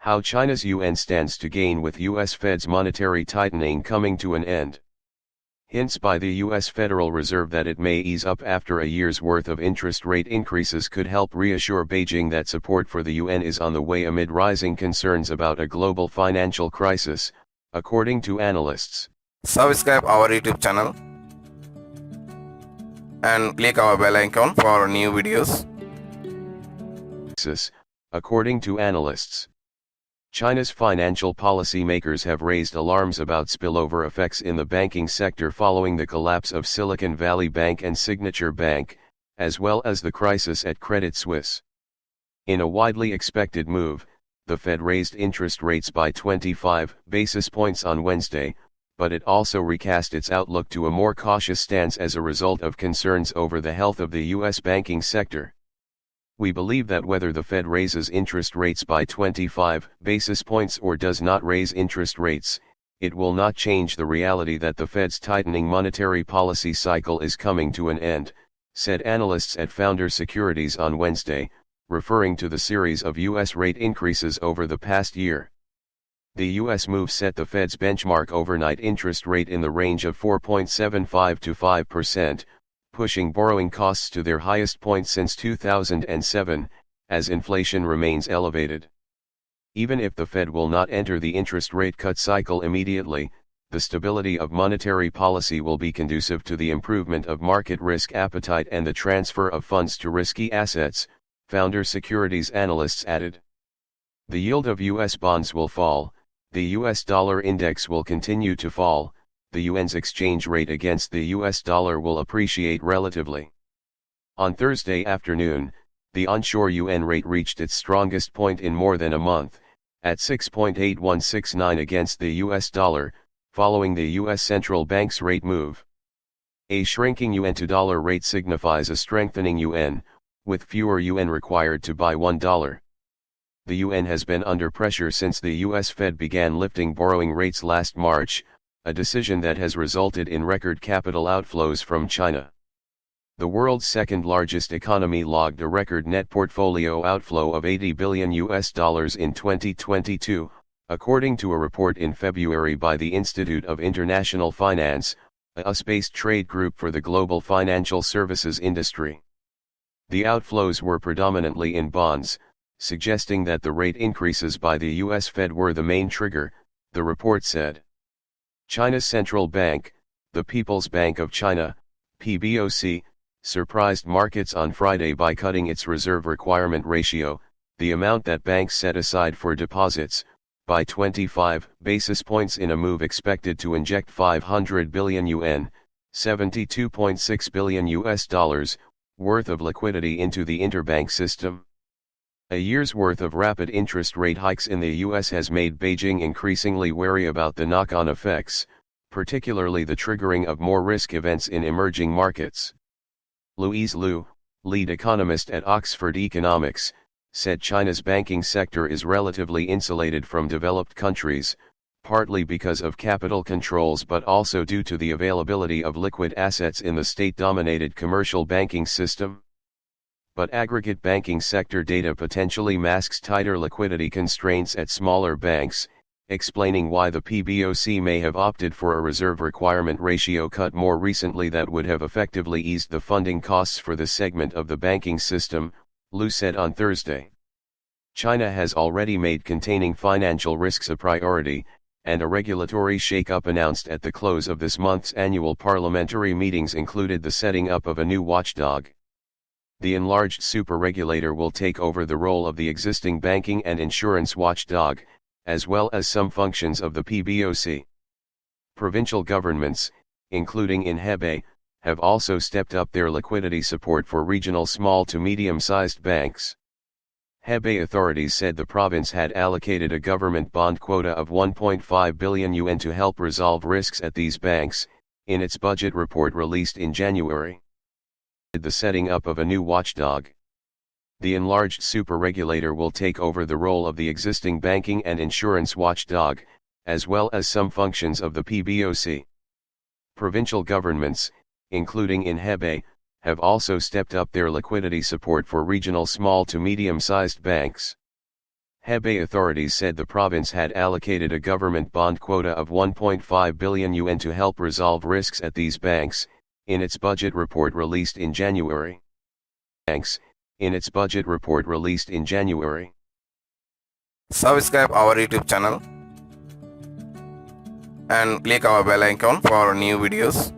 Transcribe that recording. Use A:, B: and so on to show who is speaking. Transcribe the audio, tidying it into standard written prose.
A: How China's yuan stands to gain with US Fed's monetary tightening coming to an end. Hints by the US Federal Reserve that it may ease up after a year's worth of interest rate increases could help reassure Beijing that support for the yuan is on the way amid rising concerns about a global financial crisis, according to analysts.
B: Subscribe our YouTube channel and click our bell icon for new videos.
A: According to analysts, China's financial policymakers have raised alarms about spillover effects in the banking sector following the collapse of Silicon Valley Bank and Signature Bank, as well as the crisis at Credit Suisse. In a widely expected move, the Fed raised interest rates by 25 basis points on Wednesday, but it also recast its outlook to a more cautious stance as a result of concerns over the health of the U.S. banking sector. We believe that whether the Fed raises interest rates by 25 basis points or does not raise interest rates, it will not change the reality that the Fed's tightening monetary policy cycle is coming to an end, said analysts at Founder Securities on Wednesday, referring to the series of U.S. rate increases over the past year. The U.S. move set the Fed's benchmark overnight interest rate in the range of 4.75 to 5%, pushing borrowing costs to their highest point since 2007, as inflation remains elevated. Even if the Fed will not enter the interest rate cut cycle immediately, the stability of monetary policy will be conducive to the improvement of market risk appetite and the transfer of funds to risky assets, Founder Securities analysts added. The yield of U.S. bonds will fall, the U.S. dollar index will continue to fall, the yuan's exchange rate against the U.S. dollar will appreciate relatively. On Thursday afternoon, the onshore yuan rate reached its strongest point in more than a month, at 6.8169 against the U.S. dollar, following the U.S. central bank's rate move. A shrinking yuan to dollar rate signifies a strengthening yuan, with fewer yuan required to buy $1. The yuan has been under pressure since the U.S. Fed began lifting borrowing rates last March, a decision that has resulted in record capital outflows from China. The world's second-largest economy logged a record net portfolio outflow of $80 billion in 2022, according to a report in February by the Institute of International Finance, a US-based trade group for the global financial services industry. The outflows were predominantly in bonds, suggesting that the rate increases by the U.S. Fed were the main trigger, the report said. China's central bank, the People's Bank of China, PBOC, surprised markets on Friday by cutting its reserve requirement ratio, the amount that banks set aside for deposits, by 25 basis points in a move expected to inject 500 billion yuan, $72.6 billion worth of liquidity into the interbank system. A year's worth of rapid interest rate hikes in the U.S. has made Beijing increasingly wary about the knock-on effects, particularly the triggering of more risk events in emerging markets. Louise Liu, lead economist at Oxford Economics, said China's banking sector is relatively insulated from developed countries, partly because of capital controls but also due to the availability of liquid assets in the state-dominated commercial banking system. But aggregate banking sector data potentially masks tighter liquidity constraints at smaller banks, explaining why the PBOC may have opted for a reserve requirement ratio cut more recently that would have effectively eased the funding costs for the segment of the banking system, Liu said on Thursday. China has already made containing financial risks a priority, and a regulatory shake-up announced at the close of this month's annual parliamentary meetings included the setting up of a new watchdog. The enlarged super-regulator will take over the role of the existing banking and insurance watchdog, as well as some functions of the PBOC. Provincial governments, including in Hebei, have also stepped up their liquidity support for regional small to medium-sized banks. Hebei authorities said the province had allocated a government bond quota of 1.5 billion yuan to help resolve risks at these banks, in its budget report released in January. The setting up of a new watchdog. The enlarged super-regulator will take over the role of the existing banking and insurance watchdog, as well as some functions of the PBOC. Provincial governments, including in Hebei, have also stepped up their liquidity support for regional small to medium-sized banks. Hebei authorities said the province had allocated a government bond quota of 1.5 billion yuan to help resolve risks at these banks, in its budget report released in January.
B: Subscribe our YouTube channel and click our bell icon for new videos.